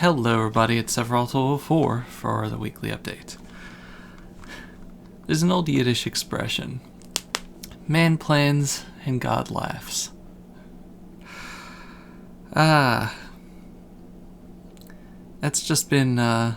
Hello everybody, it's Sephiroth04 for the weekly update. There's an old Yiddish expression, man plans and God laughs. That's been the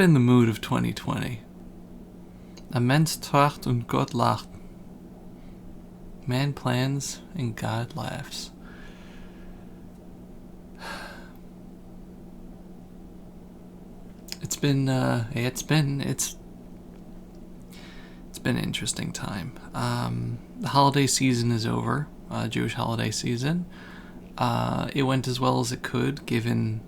mood of 2020. A Mensch tracht und Gott lacht. Man plans and God laughs. It's been an interesting time. The holiday season is over, Jewish holiday season. It went as well as it could, given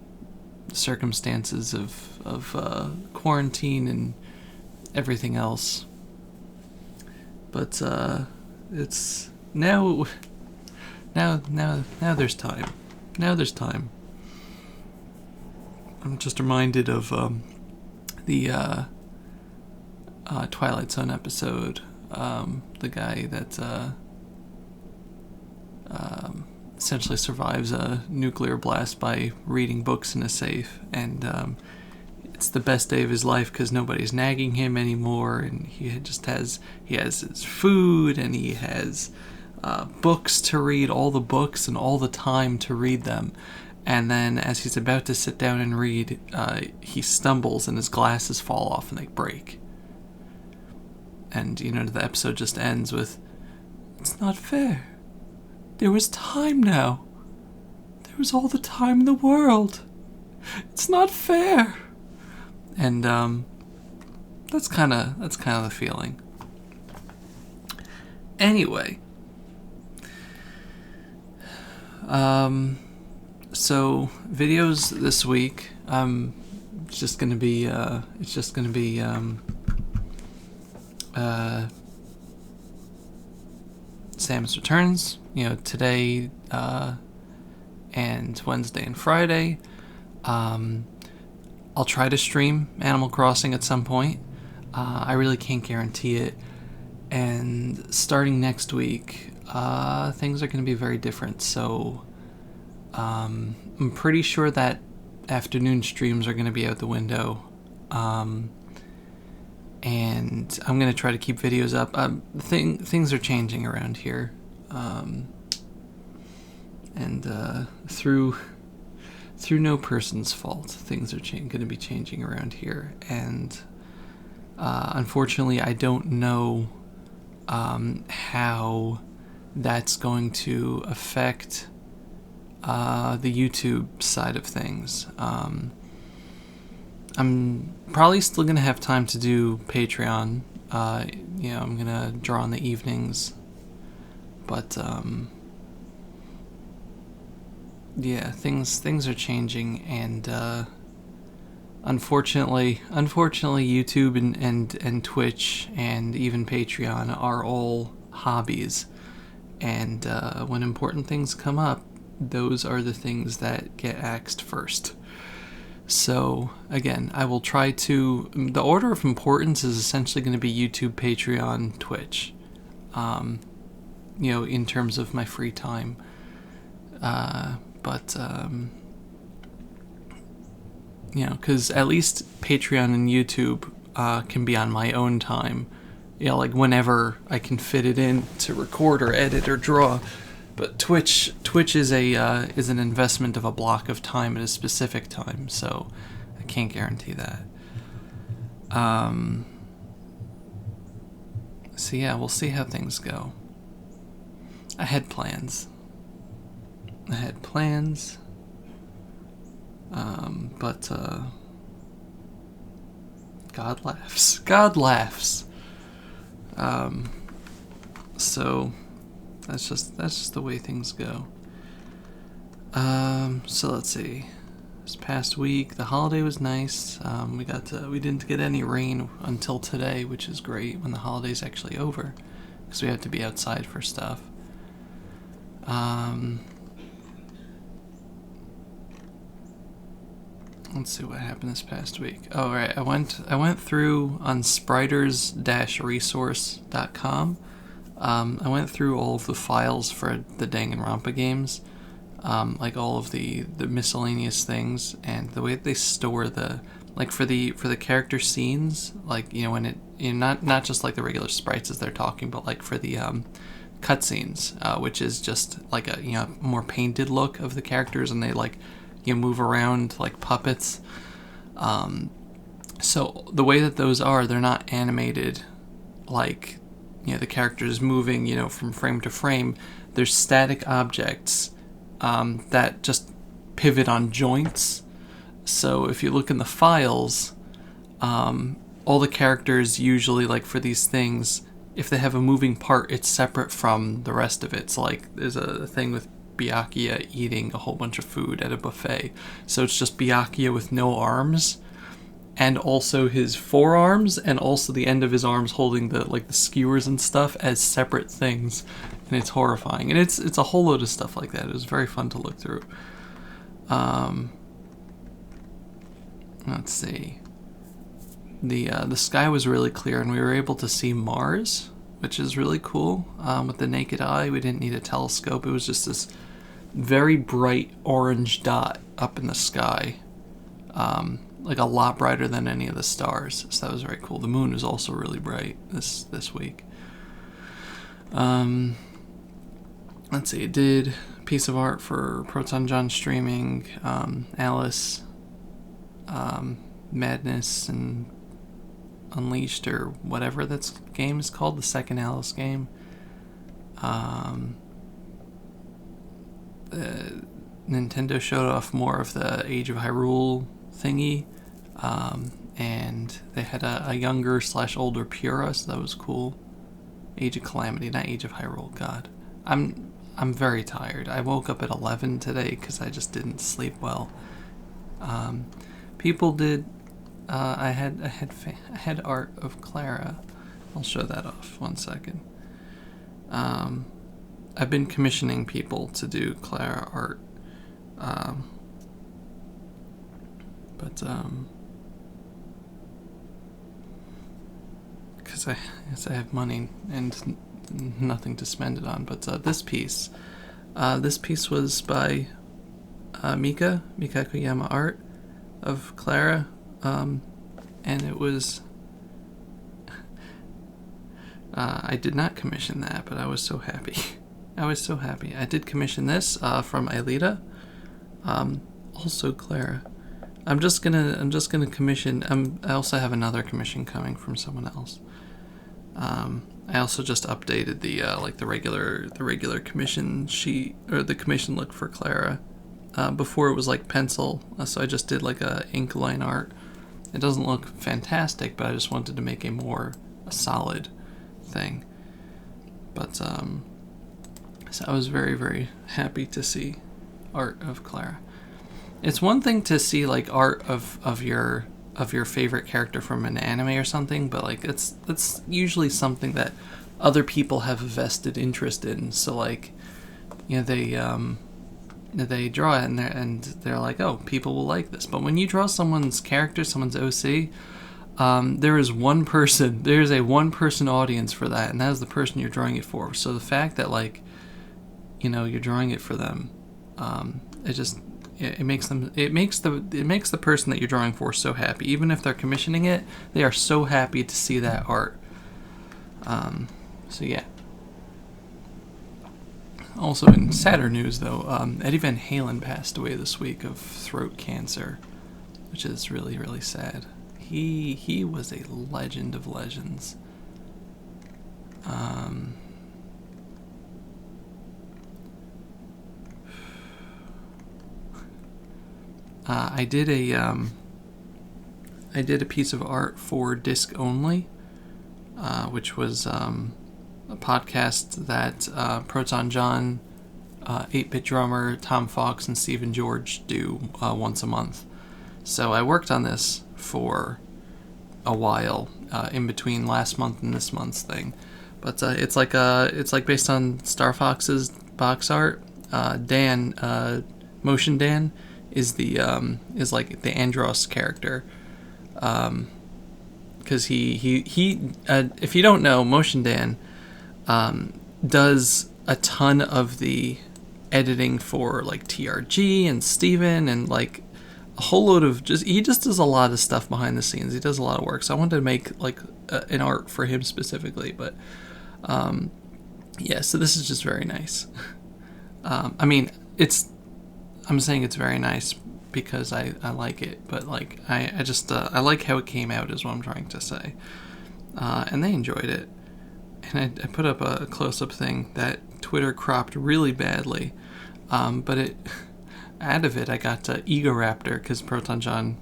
the circumstances of quarantine and everything else. But it's now there's time. Now there's time. I'm just reminded of the Twilight Zone episode. The guy that essentially survives a nuclear blast by reading books in a safe, and it's the best day of his life because nobody's nagging him anymore, and he has his food, and he has books to read, all the books and all the time to read them. And then as he's about to sit down and read, he stumbles and his glasses fall off and they break. And, the episode just ends with, "It's not fair. There was time now. There was all the time in the world. It's not fair." And that's kind of the feeling. Anyway, so videos this week. It's just gonna be Samus Returns. Today and Wednesday and Friday. I'll try to stream Animal Crossing at some point. I really can't guarantee it. And starting next week, things are going to be very different. So I'm pretty sure that afternoon streams are going to be out the window. And I'm going to try to keep videos up. Things are changing around here. And through no person's fault, things are going to be changing around here. And unfortunately, I don't know how that's going to affect the YouTube side of things. I'm probably still going to have time to do Patreon. I'm going to draw in the evenings. But yeah, things are changing, and unfortunately YouTube and Twitch and even Patreon are all hobbies, and when important things come up, those are the things that get axed first. So again, I will try to, the order of importance is essentially going to be YouTube, Patreon, Twitch, in terms of my free time. But because at least Patreon and YouTube can be on my own time, like whenever I can fit it in to record or edit or draw. But Twitch is is an investment of a block of time at a specific time, so I can't guarantee that. So yeah, we'll see how things go. I had plans, but God laughs. So that's just the way things go. So let's see. This past week, the holiday was nice. We didn't get any rain until today, which is great when the holiday's actually over, because we have to be outside for stuff. Let's see what happened this past week. Oh, right. I went through on spiders-resource.com. I went through all of the files for the Danganronpa games. like all of the miscellaneous things, and the way that they store the, like for the character scenes, like, you know, when it, you know, not just like the regular sprites as they're talking, but like for the cutscenes, which is just like a, you know, more painted look of the characters, and they like, you know, move around like puppets. So the way that those are, they're not animated like, you know, the characters moving, you know, from frame to frame. There's static objects that just pivot on joints. So if you look in the files, all the characters usually, like for these things, if they have a moving part, it's separate from the rest of it. So like there's a thing with Byakuya eating a whole bunch of food at a buffet. So it's just Byakuya with no arms, and also his forearms, and also the end of his arms holding the, like, the skewers and stuff as separate things, and it's horrifying. And it's a whole load of stuff like that. It was very fun to look through. Let's see. The sky was really clear, and we were able to see Mars, which is really cool. With the naked eye, we didn't need a telescope. It was just this very bright orange dot up in the sky. Like a lot brighter than any of the stars, so that was very cool. The moon was also really bright this week. Let's see, it did a piece of art for Proton John streaming, Alice, Madness and Unleashed, or whatever that game is called, the second Alice game. Nintendo showed off more of the Age of Hyrule thingy, and they had a younger / older Pura, so that was cool. Age of Calamity, not Age of Hyrule. God, I'm very tired. I woke up at 11 today because I just didn't sleep well. People did. I had art of Clara. I'll show that off. 1 second. I've been commissioning people to do Clara art. But because I have money and nothing to spend it on. But this piece was by Mika Koyama Art of Clara, and it was. I did not commission that, but I was so happy. I did commission this from Aelita, also Clara. I'm just gonna commission. I also have another commission coming from someone else. I also just updated the like the regular commission sheet, or the commission look for Clara. Before it was like pencil, so I just did like a ink line art. It doesn't look fantastic, but I just wanted to make a solid thing. But so I was very, very happy to see art of Clara. It's one thing to see like art of your favorite character from an anime or something, but like it's usually something that other people have a vested interest in. So like, you know, they draw it and they're like, oh, people will like this. But when you draw someone's character, someone's OC, there is a one person audience for that, and that is the person you're drawing it for. So the fact that, like, you know, you're drawing it for them, it makes the person that you're drawing for so happy. Even if they're commissioning it, they are so happy to see that art. So yeah. Also in sadder news, though, Eddie Van Halen passed away this week of throat cancer, which is really, really sad. He was a legend of legends. I did a piece of art for Disc Only, which was a podcast that Proton John, 8-Bit Drummer, Tom Fox, and Stephen George do once a month. So I worked on this for a while, in between last month and this month's thing. But it's like based on Star Fox's box art. Dan, Motion Dan, is like the Andros character. Because he if you don't know, Motion Dan does a ton of the editing for like TRG and Steven and like a whole load of he just does a lot of stuff behind the scenes. He does a lot of work. So I wanted to make like an art for him specifically, but yeah, so this is just very nice. I mean, I'm saying it's very nice because I like it, but like I just I like how it came out is what I'm trying to say. And they enjoyed it. And I put up a close-up thing that Twitter cropped really badly, but out of it I got Egoraptor, because Proton John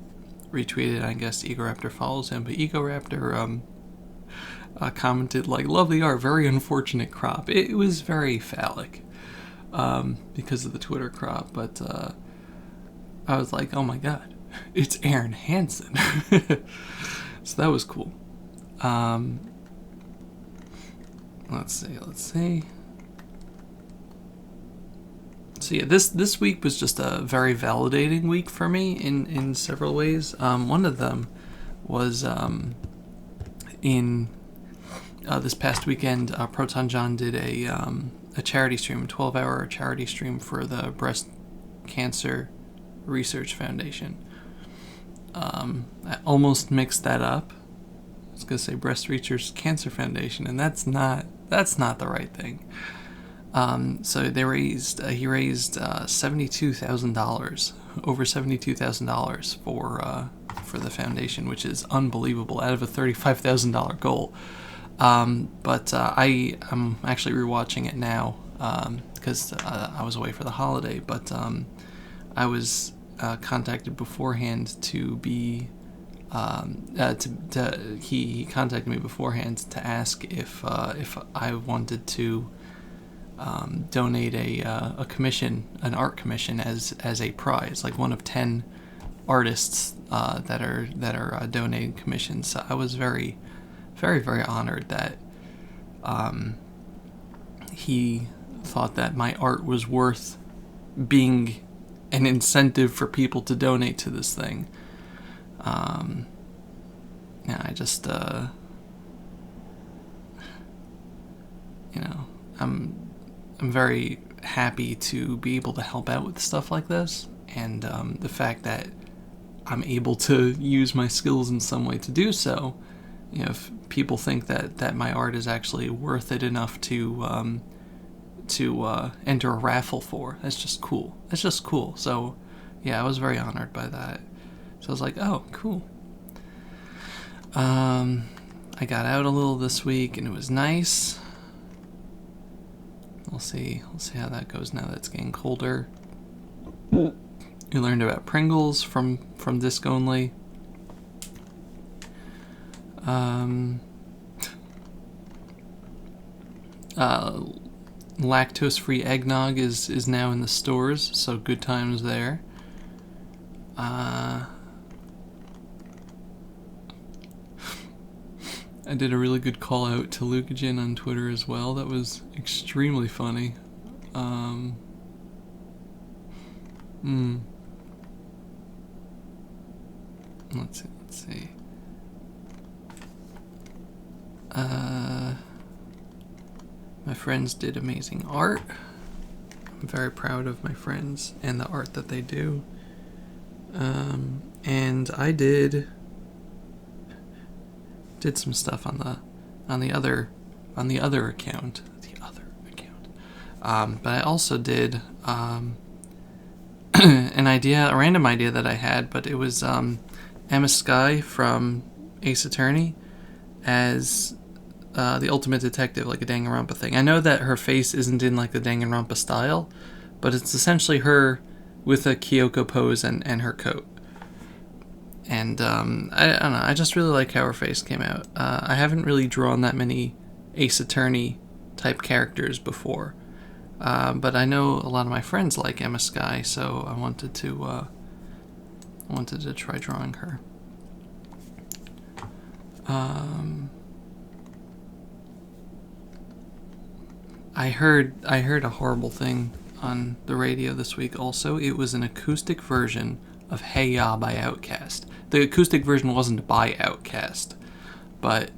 retweeted. I guess Egoraptor follows him, but Egoraptor commented like, "Lovely art, very unfortunate crop." It was very phallic because of the Twitter crop, but I was like, "Oh my god, it's Aaron Hansen!" So that was cool. Let's see. So yeah, this week was just a very validating week for me in several ways. One of them was in this past weekend, Proton John did a charity stream, a 12-hour charity stream for the Breast Cancer Research Foundation. I almost mixed that up. I was gonna say Breast Research Cancer Foundation, and that's not the right thing. So he raised $72,000, over $72,000 for the foundation, which is unbelievable out of a $35,000 goal. But I'm actually rewatching it now because I was away for the holiday. But I was contacted beforehand to be. He contacted me beforehand to ask if I wanted to donate a commission, an art commission, as a prize, like one of 10 artists that are donating commissions. So I was very, very, very honored that he thought that my art was worth being an incentive for people to donate to this thing. Yeah, I just, I'm very happy to be able to help out with stuff like this, and the fact that I'm able to use my skills in some way to do so. If people think that my art is actually worth it enough to enter a raffle for, that's just cool. That's just cool. So, yeah, I was very honored by that. So I was like, oh, cool. I got out a little this week, and it was nice. We'll see how that goes now that it's getting colder. We learned about Pringles from Disc Only. Lactose-free eggnog is now in the stores, so good times there. I did a really good call out to Lucagin on Twitter as well. That was extremely funny. Let's see. My friends did amazing art. I'm very proud of my friends and the art that they do. And I did some stuff on the other account. But I also did a random idea that I had, but it was Emma Skye from Ace Attorney as the ultimate detective, like a Danganronpa thing. I know that her face isn't in like the Danganronpa style, but it's essentially her with a Kyoko pose and her coat. And I don't know, I just really like how her face came out. I haven't really drawn that many Ace Attorney type characters before, but I know a lot of my friends like Emma Skye, so I wanted to try drawing her. I heard a horrible thing on the radio this week also. It was an acoustic version of Hey Ya by Outkast. The acoustic version wasn't by Outkast, but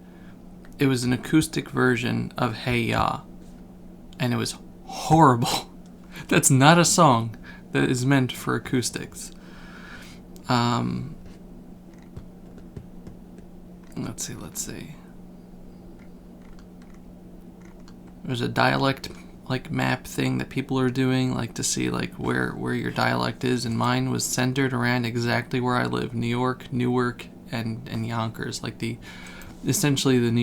it was an acoustic version of Hey Ya, and it was horrible. That's not a song that is meant for acoustics. Let's see. There's a dialect like map thing that people are doing, like to see like where your dialect is, and mine was centered around exactly where I live: New York, Newark, and Yonkers, like essentially the New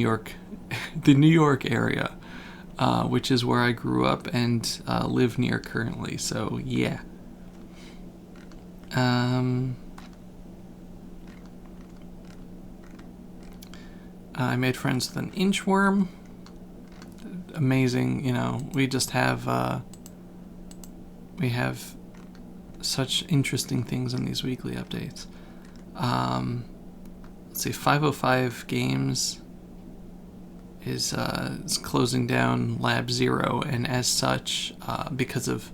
York area, which is where I grew up and live near currently. So yeah. I made friends with an inchworm. Amazing, we just have we have such interesting things in these weekly updates. Let's see, 505 Games is closing down Lab Zero, and as such, because of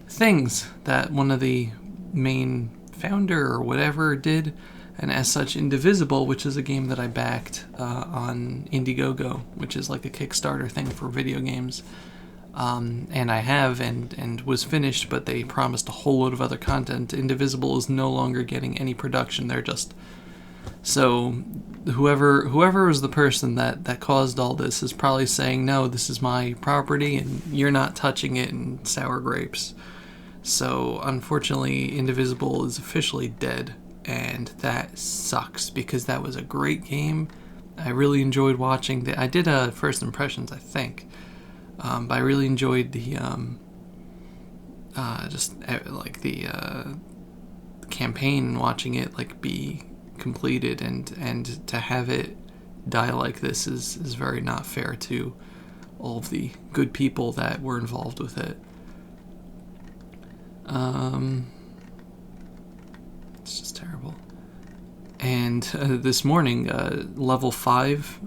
things that one of the main founder or whatever did, and as such, Indivisible, which is a game that I backed on Indiegogo, which is like a Kickstarter thing for video games, and I have and was finished, but they promised a whole load of other content. Indivisible is no longer getting any production. They're just... So whoever was the person that caused all this is probably saying, no, this is my property and you're not touching it, and sour grapes. So unfortunately, Indivisible is officially dead. And that sucks, because that was a great game. I really enjoyed watching I did first impressions, I think, but I really enjoyed the campaign, watching it like be completed, and to have it die like this is very not fair to all of the good people that were involved with it. It's just terrible. And this morning, Level 5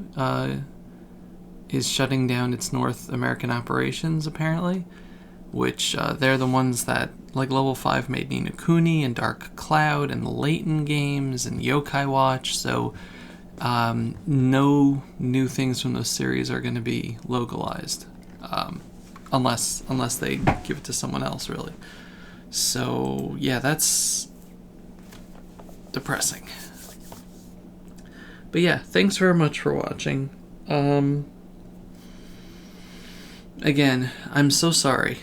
is shutting down its North American operations, apparently, which they're the ones that, like, Level 5 made Ni no Kuni and Dark Cloud and the Layton games and Yokai Watch, so no new things from those series are going to be localized, unless they give it to someone else, really. So, yeah, that's depressing. But yeah, thanks very much for watching. Again, I'm so sorry.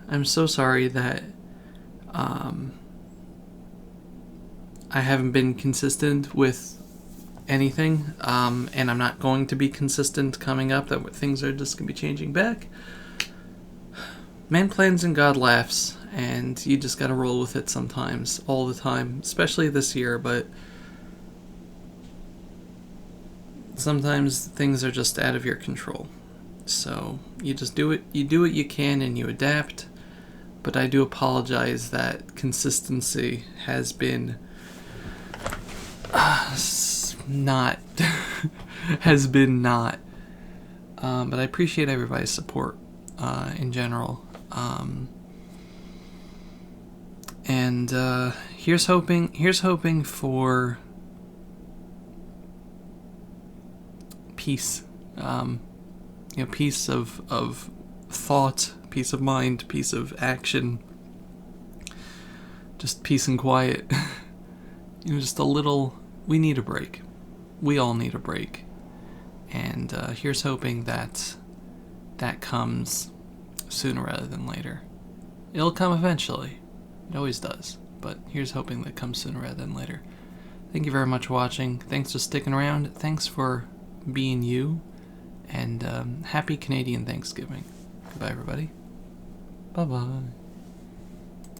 I'm so sorry that I haven't been consistent with anything, and I'm not going to be consistent coming up. That things are just going to be changing back. Man plans and God laughs, and you just gotta roll with it sometimes, all the time, especially this year, but sometimes things are just out of your control. So you just do it, you do what you can, and you adapt. But I do apologize that consistency has been not but I appreciate everybody's support in general. And here's hoping for peace. Peace of thought, peace of mind, peace of action. Just peace and quiet. Just a little. We need a break. We all need a break. And here's hoping that comes sooner rather than later. It'll come eventually. It always does. But here's hoping that comes sooner rather than later. Thank you very much for watching. Thanks for sticking around. Thanks for being you. And happy Canadian Thanksgiving. Goodbye, everybody. Bye-bye.